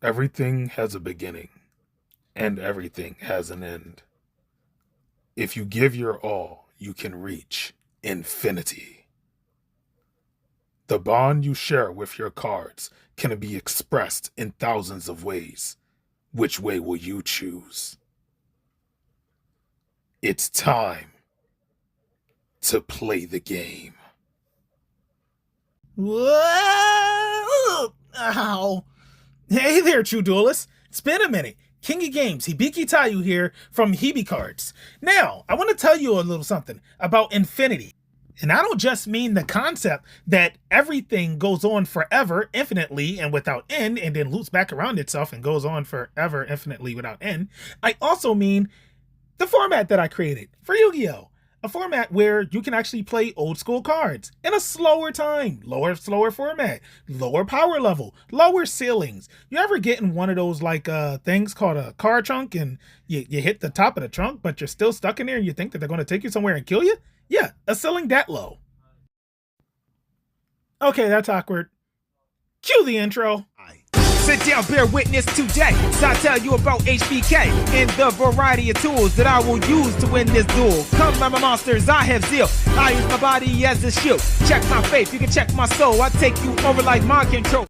Everything has a beginning, and everything has an end. If you give your all, you can reach infinity. The bond you share with your cards can be expressed in thousands of ways. Which way will you choose? It's time to play the game. Whoa! Ow! Hey there, True Duelist. It's been a minute. King of Games, Hibiki Taioyu here from Hibiki Cards. Now, I want to tell you a little something about infinity. And I don't just mean the concept that everything goes on forever, infinitely, and without end, and then loops back around itself and goes on forever, infinitely, without end. I also mean the format that I created for Yu-Gi-Oh! A format where you can actually play old school cards in a slower time, slower format, lower power level, lower ceilings. You ever get in one of those like things called a car trunk and you hit the top of the trunk, but you're still stuck in there and you think that they're going to take you somewhere and kill you? Yeah, a ceiling that low. Okay, that's awkward. Cue the intro. Sit down, bear witness today. So I tell you about HBK and the variety of tools that I will use to win this duel. Come my monsters, I have zeal. I use my body as a shield. Check my faith, you can check my soul. I take you over like mind control.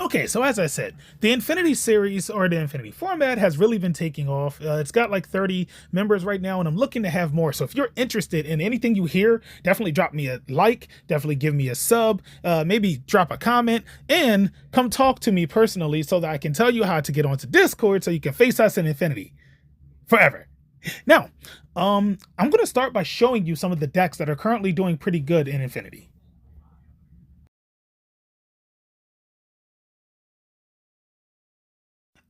Okay, so as I said, the Infinity series or the Infinity format has really been taking off. It's got like 30 members right now, and I'm looking to have more. So if you're interested in anything you hear, definitely drop me a like, definitely give me a sub, maybe drop a comment, and come talk to me personally so that I can tell you how to get onto Discord so you can face us in Infinity forever. Now, I'm going to start by showing you some of the decks that are currently doing pretty good in Infinity.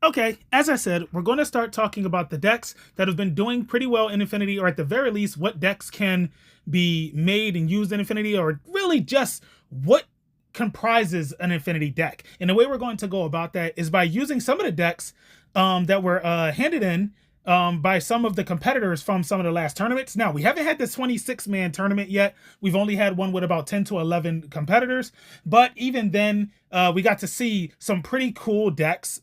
Okay, as I said, we're going to start talking about the decks that have been doing pretty well in Infinity, or at the very least, what decks can be made and used in Infinity, or really just what comprises an Infinity deck. And the way we're going to go about that is by using some of the decks that were handed in by some of the competitors from some of the last tournaments. Now, we haven't had the 26-man tournament yet. We've only had one with about 10 to 11 competitors. But even then, we got to see some pretty cool decks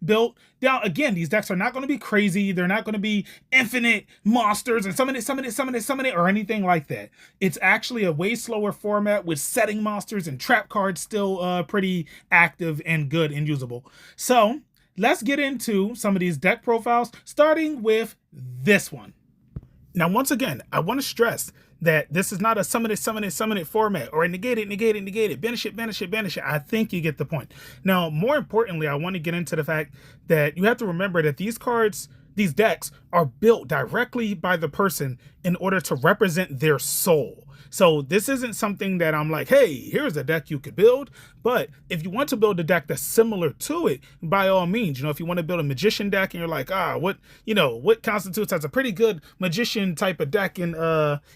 built. Now, again, these decks are not going to be crazy. They're not going to be infinite monsters and summon it, or anything like that. It's actually a way slower format with setting monsters and trap cards still pretty active and good and usable. So let's get into some of these deck profiles, starting with this one. Now, once again, I want to stress that this is not a summon it format, or a negate it, banish it. I think you get the point. Now, more importantly, I want to get into the fact that you have to remember that these cards, these decks, are built directly by the person in order to represent their soul. So this isn't something that I'm like, hey, here's a deck you could build. But if you want to build a deck that's similar to it, by all means, if you want to build a magician deck and you're like, what constitutes as a pretty good magician type of deck in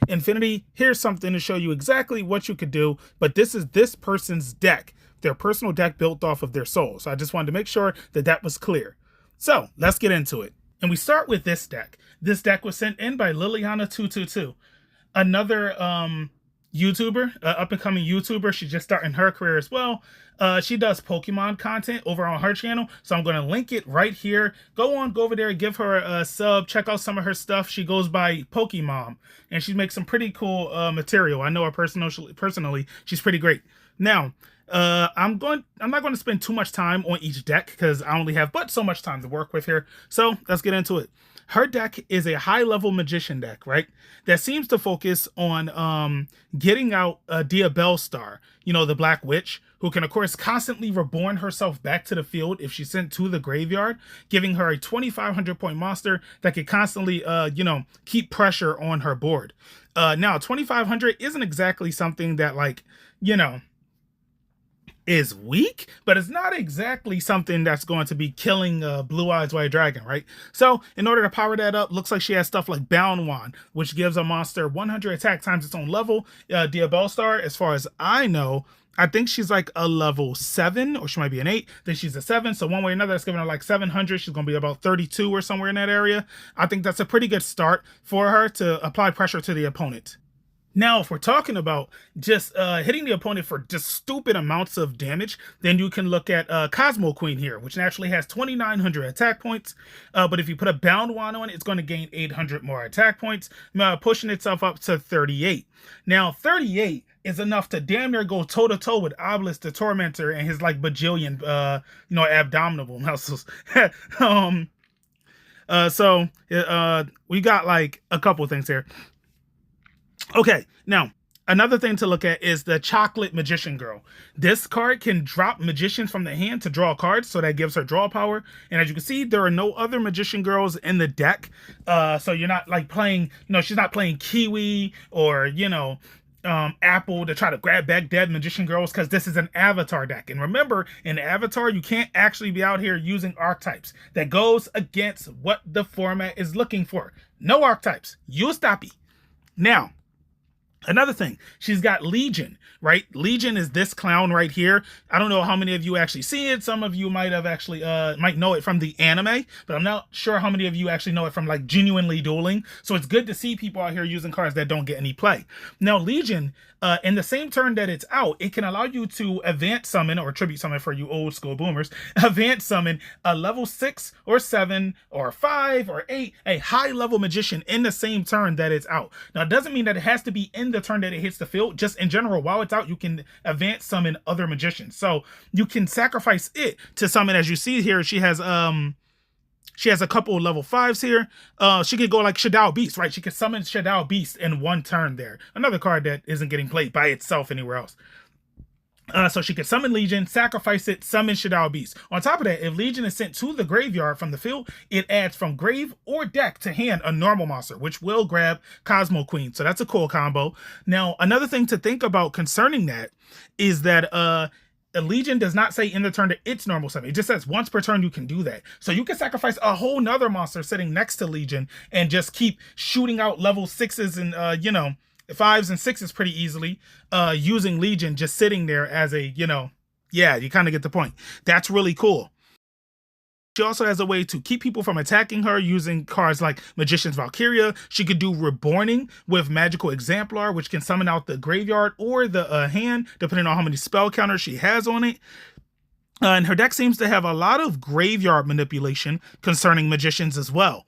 Infinity, here's something to show you exactly what you could do. But this is this person's deck, their personal deck built off of their soul. So I just wanted to make sure that that was clear. So let's get into it. And we start with this deck. This deck was sent in by Liliana222. Another YouTuber, up-and-coming YouTuber. She's just starting her career as well. She does Pokemon content over on her channel, so I'm going to link it right here. Go over there, give her a sub, check out some of her stuff. She goes by Pokemon, and she makes some pretty cool material. I know her personally. She's pretty great. Now, I'm not going to spend too much time on each deck because I only have but so much time to work with here. So let's get into it. Her deck is a high-level magician deck, right? That seems to focus on getting out Diabell Star, the Black Witch, who can, of course, constantly reborn herself back to the field if she's sent to the graveyard, giving her a 2,500-point monster that can constantly, keep pressure on her board. Now, 2,500 isn't exactly something that, is weak, but it's not exactly something that's going to be killing Blue Eyes White Dragon, right? So in order to power that up, looks like she has stuff like Bound Wand, which gives a monster 100 attack times its own level. Diabell Star, as far as I know, I think she's like a level 7, or she might be an 8. Then she's a 7. So one way or another, that's giving her like 700. She's going to be about 32 or somewhere in that area. I think that's a pretty good start for her to apply pressure to the opponent. Now, if we're talking about just hitting the opponent for just stupid amounts of damage, then you can look at Cosmo Queen here, which naturally has 2,900 attack points. But if you put a bound wand on it, it's going to gain 800 more attack points, pushing itself up to 38. Now, 38 is enough to damn near go toe-to-toe with Màlice the Tormentor and his like bajillion, abdominal muscles. We got like a couple things here. Okay, now, another thing to look at is the Chocolate Magician Girl. This card can drop magicians from the hand to draw cards, so that gives her draw power. And as you can see, there are no other Magician Girls in the deck. So you're not like playing, she's not playing Kiwi or, Apple to try to grab back dead Magician Girls, because this is an Avatar deck. And remember, in Avatar, you can't actually be out here using archetypes. That goes against what the format is looking for. No archetypes. Use Stapi. Now, another thing, she's got Legion, right? Legion is this clown right here. I don't know how many of you actually see it. Some of you might have actually, might know it from the anime, but I'm not sure how many of you actually know it from like genuinely dueling. So it's good to see people out here using cards that don't get any play. Now, Legion, in the same turn that it's out, it can allow you to advance summon, or tribute summon for you old school boomers, advance summon a level 6 or 7 or 5 or 8, a high level magician in the same turn that it's out. Now, it doesn't mean that it has to be in the turn that it hits the field. Just in general, while it's out, you can advance summon other magicians. So you can sacrifice it to summon. As you see here, she has a couple of level 5s here. She could go like Shadow Beast, right? She could summon Shadow Beast in one turn there. Another card that isn't getting played by itself anywhere else. So she could summon Legion, sacrifice it, summon Shadow Beast. On top of that, if Legion is sent to the graveyard from the field, it adds from grave or deck to hand a normal monster, which will grab Cosmo Queen. So that's a cool combo. Now, another thing to think about concerning that is that a Legion does not say in the turn that it's normal summon. It just says once per turn you can do that. So you can sacrifice a whole nother monster sitting next to Legion and just keep shooting out level 6s and 5s and 6s pretty easily, using Legion just sitting there as a, you kind of get the point. That's really cool. She also has a way to keep people from attacking her using cards like Magician's Valkyria. She could do Reborning with Magical Exemplar, which can summon out the graveyard or the hand, depending on how many spell counters she has on it. And her deck seems to have a lot of graveyard manipulation concerning magicians as well.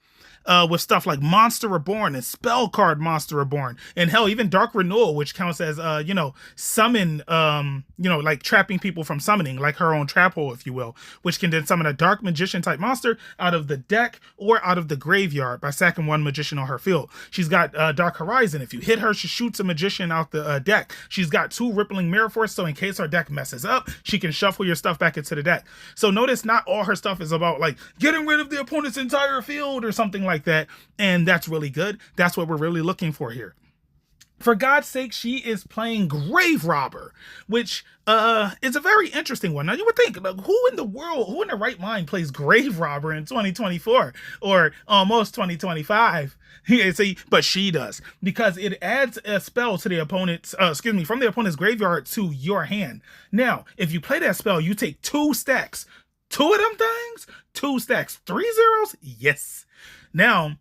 With stuff like Monster Reborn and Spell Card Monster Reborn, and hell, even Dark Renewal, which counts as summon, like trapping people from summoning, like her own trap hole, if you will, which can then summon a Dark Magician type monster out of the deck or out of the graveyard by sacking one magician on her field. She's got Dark Horizon. If you hit her, she shoots a magician out the deck. She's got 2 Rippling Mirror Force, so in case her deck messes up, she can shuffle your stuff back into the deck. So notice not all her stuff is about like getting rid of the opponent's entire field or something like that, and that's really good. That's what we're really looking for here. For God's sake, she is playing Grave Robber, which is a very interesting one. Now, you would think, like, who in the right mind plays Grave Robber in 2024 or almost 2025? See, but she does, because it adds a spell to the opponent's, from the opponent's graveyard to your hand. Now, if you play that spell, you take 2 stacks. 2 of them things? 2 stacks. 3 zeros? Yes. Now,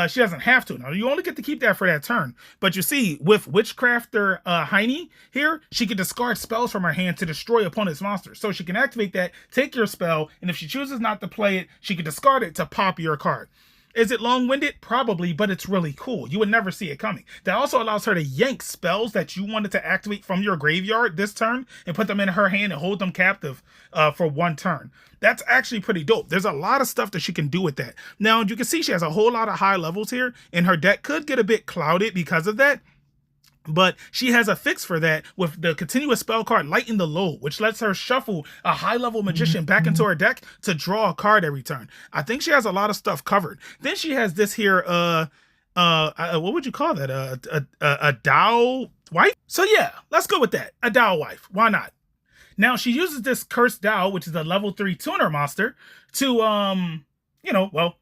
she doesn't have to. Now, you only get to keep that for that turn. But you see, with Witchcrafter Heine here, she can discard spells from her hand to destroy opponent's monsters. So she can activate that, take your spell, and if she chooses not to play it, she can discard it to pop your card. Is it long-winded? Probably, but it's really cool. You would never see it coming. That also allows her to yank spells that you wanted to activate from your graveyard this turn and put them in her hand and hold them captive for 1 turn. That's actually pretty dope. There's a lot of stuff that she can do with that. Now, you can see she has a whole lot of high levels here, and her deck could get a bit clouded because of that. But she has a fix for that with the continuous spell card Lighten the Load, which lets her shuffle a high-level magician back into her deck to draw a card every turn. I think she has a lot of stuff covered. Then she has this here, what would you call that? A Dao wife? So yeah, let's go with that. A Dao wife. Why not? Now, she uses this Cursed Dao, which is a level 3 tuner monster, to,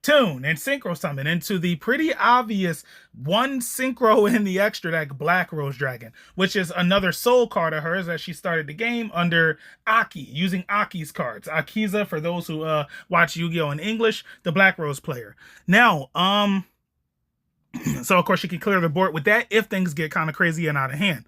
tune and synchro summon into the pretty obvious 1 synchro in the extra deck, Black Rose Dragon, which is another soul card of hers as she started the game under Aki, using Aki's cards. Akiza, for those who watch Yu-Gi-Oh! In English, the Black Rose player. Now, So of course she can clear the board with that if things get kind of crazy and out of hand.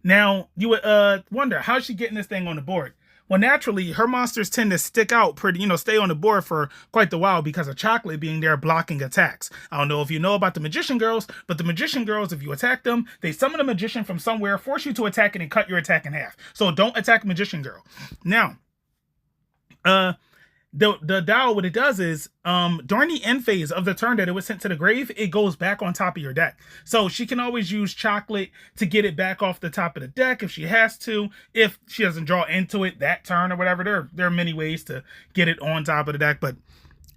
Now you would wonder, how's she getting this thing on the board? Well, naturally, her monsters tend to stick out pretty, stay on the board for quite the while because of Chocolate being there blocking attacks. I don't know if you know about the Magician Girls, but the Magician Girls, if you attack them, they summon a magician from somewhere, force you to attack it, and cut your attack in half. So don't attack Magician Girl. Now, the Dow, what it does is, during the end phase of the turn that it was sent to the grave, it goes back on top of your deck. So she can always use Chocolate to get it back off the top of the deck if she has to, if she doesn't draw into it that turn or whatever. There are many ways to get it on top of the deck, but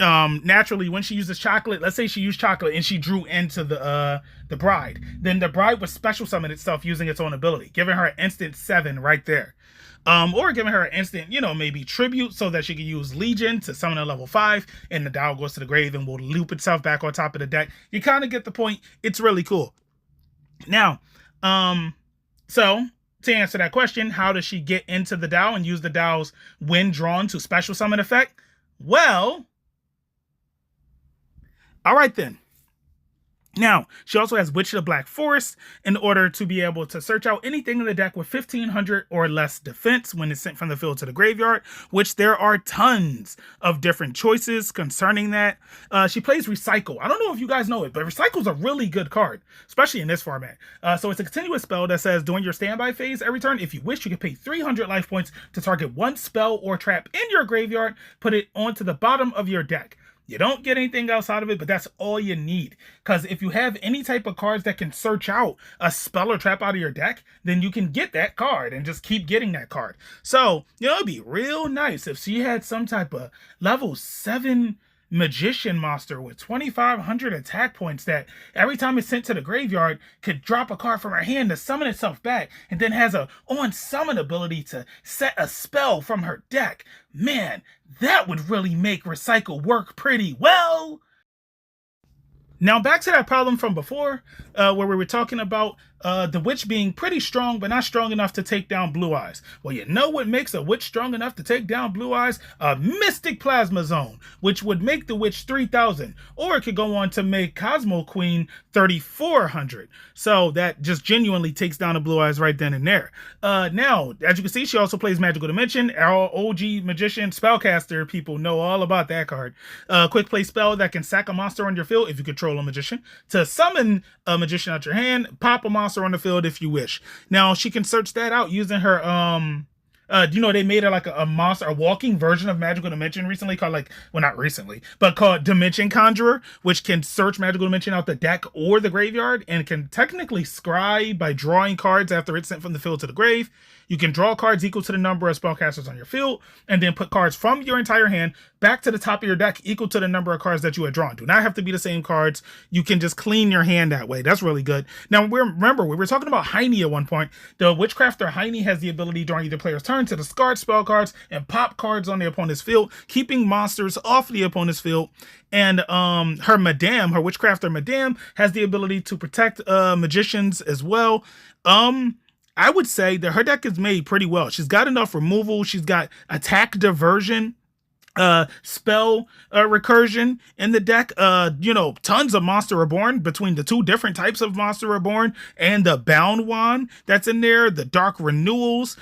naturally when she uses Chocolate, let's say she used Chocolate and she drew into the Bride, then the Bride would special summon itself using its own ability, giving her an instant 7 right there. Or giving her an instant, maybe Tribute so that she can use Legion to summon a level 5 and the Dow goes to the grave and will loop itself back on top of the deck. You kind of get the point. It's really cool. Now, so to answer that question, how does she get into the Dow and use the Dow's when drawn to special summon effect? Well, all right then. Now, she also has Witch of the Black Forest in order to be able to search out anything in the deck with 1500 or less defense when it's sent from the field to the graveyard, which there are tons of different choices concerning that. She plays Recycle. I don't know if you guys know it, but Recycle is a really good card, especially in this format. So it's a continuous spell that says during your standby phase every turn, if you wish, you can pay 300 life points to target one spell or trap in your graveyard, put it onto the bottom of your deck. You don't get anything else out of it, but that's all you need. Because if you have any type of cards that can search out a spell or trap out of your deck, then you can get that card and just keep getting that card. So, it'd be real nice if she had some type of level 7 magician monster with 2500 attack points that every time it's sent to the graveyard could drop a card from her hand to summon itself back, and then has a on summon ability to set a spell from her deck. Man, that would really make Recycle work pretty well. Now back to that problem from before, where we were talking about the Witch being pretty strong, but not strong enough to take down Blue Eyes. Well, you know what makes a Witch strong enough to take down Blue Eyes? A Mystic Plasma Zone, which would make the Witch 3000, or it could go on to make Cosmo Queen 3400. So that just genuinely takes down the Blue Eyes right then and there. Now, as you can see, she also plays Magical Dimension. Our OG Magician Spellcaster people know all about that card. Quick play spell that can sack a monster on your field if you control a magician, to summon a magician out your hand, pop a monster on the field if you wish. Now she can search that out using her they made her like a monster, a walking version of Magical Dimension recently called not recently, but called Dimension Conjurer, which can search Magical Dimension out the deck or the graveyard and can technically scry by drawing cards after it's sent from the field to the grave. You can draw cards equal to the number of spellcasters on your field, and then put cards from your entire hand back to the top of your deck equal to the number of cards that you had drawn. Do not have to be the same cards. You can just clean your hand that way. That's really good. Now, remember, we were talking about Heine at one point. The Witchcrafter Heine has the ability during either player's turn to discard spell cards and pop cards on the opponent's field, keeping monsters off the opponent's field. And her Madame, her Witchcrafter Madame, has the ability to protect magicians as well. I would say that her deck is made pretty well. She's got enough removal. She's got attack diversion, spell recursion in the deck. Tons of Monster Reborn between the two different types of Monster Reborn and the Bound Wand that's in there, the Dark Renewals.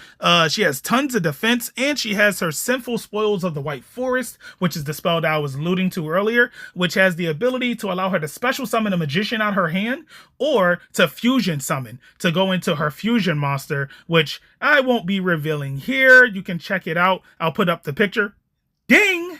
She has tons of defense, and she has her Sinful Spoils of the White Forest, which is the spell that I was alluding to earlier, which has the ability to allow her to special summon a magician out her hand, or to fusion summon to go into her fusion monster, which I won't be revealing here. You can check it out. I'll put up the picture. Ding!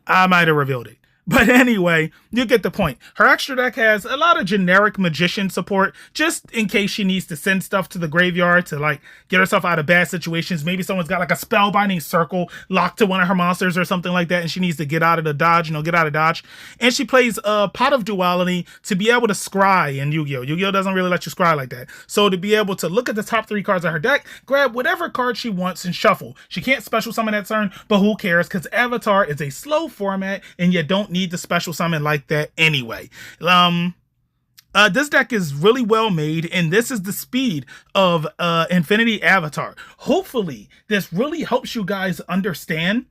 I might have revealed it. But anyway, you get the point. Her extra deck has a lot of generic magician support, just in case she needs to send stuff to the graveyard to get herself out of bad situations. Maybe someone's got a spellbinding circle locked to one of her monsters or something like that, and she needs to get out of the dodge, get out of dodge. And she plays a Pot of Duality to be able to scry in Yu-Gi-Oh! Yu-Gi-Oh! Doesn't really let you scry like that. So to be able to look at the top 3 cards of her deck, grab whatever card she wants and shuffle. She can't special summon that turn, but who cares? Because Avatar is a slow format, and you don't need to special summon like that anyway. This deck is really well made, and this is the speed of Infinity Avatar. Hopefully, this really helps you guys understand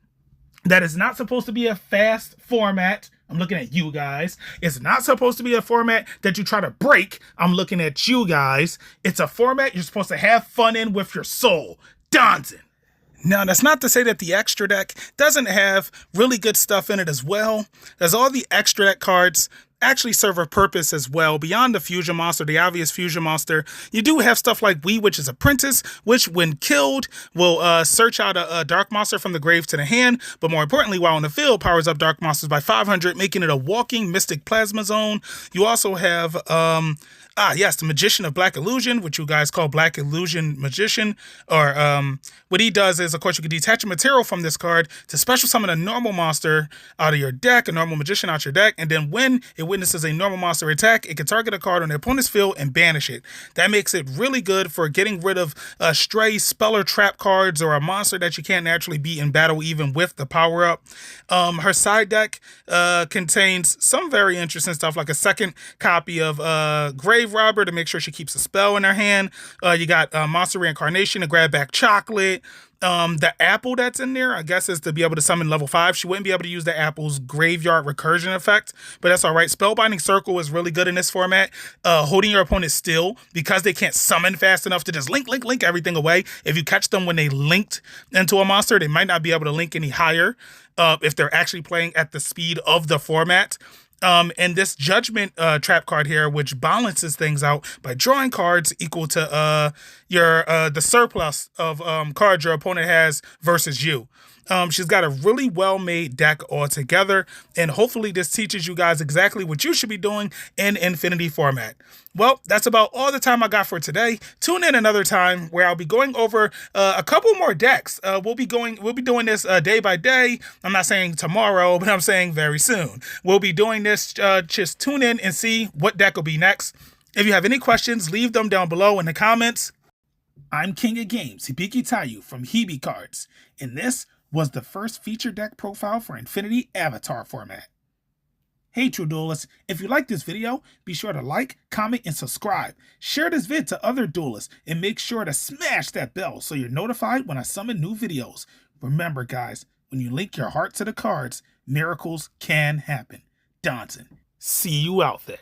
that it's not supposed to be a fast format, I'm looking at you guys. It's not supposed to be a format that you try to break. I'm looking at you guys. It's a format you're supposed to have fun in with your soul. Donson. Now, that's not to say that the extra deck doesn't have really good stuff in it as well, as all the extra deck cards actually serve a purpose as well. Beyond the fusion monster, the obvious fusion monster, you do have stuff like We, which is Apprentice, which when killed will search out a dark monster from the grave to the hand, but more importantly, while in the field, powers up dark monsters by 500, making it a walking mystic plasma zone. You also have the Magician of Black Illusion, which you guys call Black Illusion Magician, or what he does is, of course, you can detach a material from this card to special summon a normal monster out of your deck, a normal magician out your deck, and then when it witnesses a normal monster attack, it can target a card on the opponent's field and banish it. That makes it really good for getting rid of stray spell or trap cards or a monster that you can't naturally beat in battle even with the power-up. Her side deck contains some very interesting stuff, like a second copy of Grave Robber to make sure she keeps a spell in her hand. You got Monster Reincarnation to grab back chocolate. The apple that's in there, I guess, is to be able to summon level 5. She wouldn't be able to use the apple's graveyard recursion effect, but that's all right. Spellbinding Circle is really good in this format. Holding your opponent still, because they can't summon fast enough to just link everything away. If you catch them when they linked into a monster, they might not be able to link any higher if they're actually playing at the speed of the format. And this Judgment trap card here, which balances things out by drawing cards equal to the surplus of cards your opponent has versus you. She's got a really well-made deck altogether, and hopefully this teaches you guys exactly what you should be doing in Infinity format. Well, that's about all the time I got for today. Tune in another time where I'll be going over a couple more decks. We'll be doing this day by day. I'm not saying tomorrow, but I'm saying very soon. We'll be doing this. Just tune in and see what deck will be next. If you have any questions, leave them down below in the comments. I'm King of Games, Hibiki Taioyu from Hibiki Cards, and this was the first feature deck profile for Infinity Avatar format. Hey True Duelists, if you like this video, be sure to like, comment, and subscribe. Share this vid to other duelists, and make sure to smash that bell so you're notified when I summon new videos. Remember guys, when you link your heart to the cards, miracles can happen. Donson, see you out there.